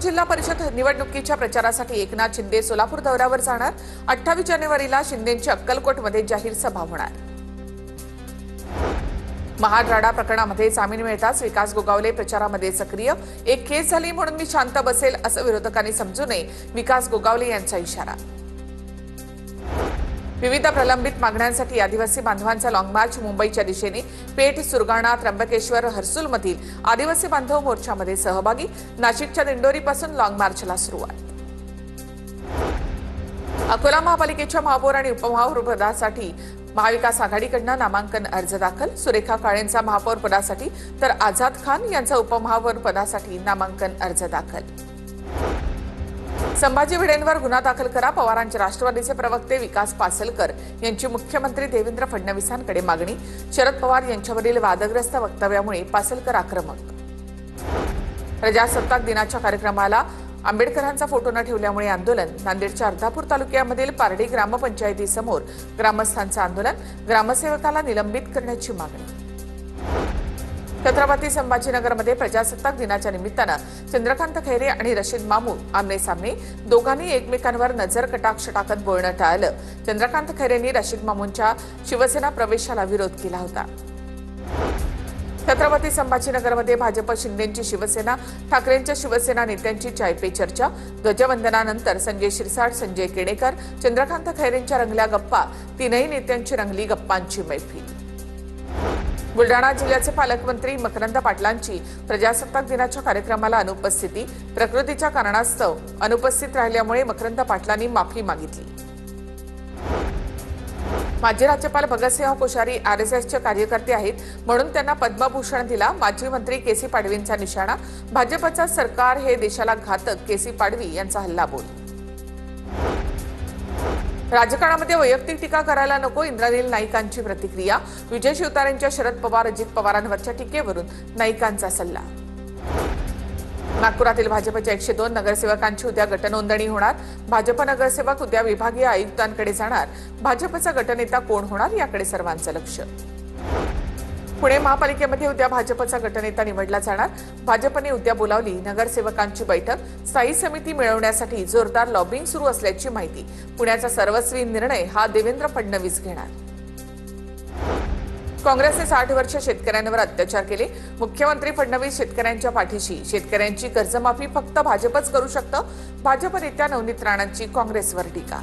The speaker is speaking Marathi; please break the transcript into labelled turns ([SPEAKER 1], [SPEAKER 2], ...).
[SPEAKER 1] जिल्हा परिषद निवडणुकीच्या प्रचारासाठी एकनाथ शिंदे सोलापूर दौऱ्यावर जाणार। 28 जानेवारीला शिंदेंची अक्कलकोटमध्ये जाहीर सभा होणार। महाड राडा प्रकरणामध्ये जामीन मिळताच विकास गोगावले प्रचारामध्ये सक्रिय। एक केस झाली म्हणून मी शांत बसेल असं विरोधकांनी समजू नये, विकास गोगावले यांचा इशारा। विविध प्रलंबित मागण्यांसाठी आदिवासी बांधवांचा लॉंग मार्च मुंबईच्या दिशेने। पेठ, सुरगाणा, त्र्यंबकेश्वर, हर्सुलमधील आदिवासी बांधव मोर्चामध्ये सहभागी। नाशिकच्या दिंडोरीपासून लॉंग मार्चला सुरुवात। अकोला महापालिकेच्या महापौर आणि उपमहापौर पदासाठी महाविकास आघाडीकडून नामांकन अर्ज दाखल। सुरेखा काळेंचा महापौर पदासाठी तर आझाद खान यांचा उपमहापौर पदासाठी नामांकन अर्ज दाखल। संभाजी भिडेंवर गुन्हा दाखल करा, पवारांचे राष्ट्रवादीचे प्रवक्ते विकास पासलकर यांची मुख्यमंत्री देवेंद्र फडणवीसांकडे मागणी। शरद पवार यांच्यावरील वादग्रस्त वक्तव्यामुळे पासलकर आक्रमक। प्रजासत्ताक दिनाच्या कार्यक्रमाला आंबेडकरांचा फोटो न ठेवल्यामुळे आंदोलन। नांदेडच्या अर्धापूर तालुक्यामधील पारडी ग्रामपंचायतीसमोर ग्रामस्थांचं आंदोलन। ग्रामसेवकाला निलंबित करण्याची मागणी। छत्रपती संभाजीनगरमध्ये प्रजासत्ताक दिनाच्या निमित्तानं चंद्रकांत खैरे आणि रशीद मामू आमने सामने। दोघांनी एकमेकांवर नजर कटाक्ष टाकत बोलणं टाळलं। चंद्रकांत खैरेंनी रशीद मामूंच्या शिवसेना प्रवेशाला विरोध केला होता। छत्रपती संभाजीनगरमध्ये भाजप शिंदेंची शिवसेना, ठाकरेंच्या शिवसेना नेत्यांची चाय पे चर्चा। ध्वजवंदनानंतर संजय शिरसाट, संजय केणेकर, चंद्रकांत खैरेंच्या रंगल्या गप्पा। तीनही नेत्यांची रंगली गप्पांची मैफिल। बुलढाणा जिल्ह्याचे पालकमंत्री मकरंद पाटलांची प्रजासत्ताक दिनाच्या कार्यक्रमाला अनुपस्थिती। प्रकृतीच्या कारणास्तव अनुपस्थित राहिल्यामुळे मकरंद पाटलांनी माफी मागितली। माजी राज्यपाल भगतसिंह कोश्यारी आरएसएसचे कार्यकर्ते आहेत म्हणून त्यांना पद्मभूषण दिला। माजी मंत्री केसी पाडवींचा निशाणा। भाजपचा सरकार हे देशाला घातक, केसी पाडवी यांचा हल्लाबोल। राजकारणामध्ये वैयक्तिक टीका करायला नको, इंद्रनील नाईकांची प्रतिक्रिया। विजय शिवतारेंच्या शरद पवार, अजित पवारांवरच्या टीकेवरून नाईकांचा सल्ला। नागपुरातील भाजपच्या 102 नगरसेवकांची उद्या गटनोंदणी होणार। भाजप नगरसेवक उद्या विभागीय आयुक्तांकडे जाणार। भाजपचा गटनेता कोण होणार याकडे सर्वांचं लक्ष। पुणे महापालिकेमध्ये उद्या भाजपचा गटनेता निवडला जाणार। भाजपने उद्या बोलावली नगरसेवकांची बैठक। स्थायी समिती मिळवण्यासाठी जोरदार लॉबिंग सुरू असल्याची माहिती। पुण्याचा सर्वस्वी निर्णय हा देवेंद्र फडणवीस घेणार। काँग्रेसने 60 वर्ष शेतकऱ्यांवर अत्याचार केले। मुख्यमंत्री फडणवीस शेतकऱ्यांच्या पाठीशी। शेतकऱ्यांची कर्जमाफी फक्त भाजपच करू शकतं। भाजप नेत्या नवनीत राणांची काँग्रेसवर टीका।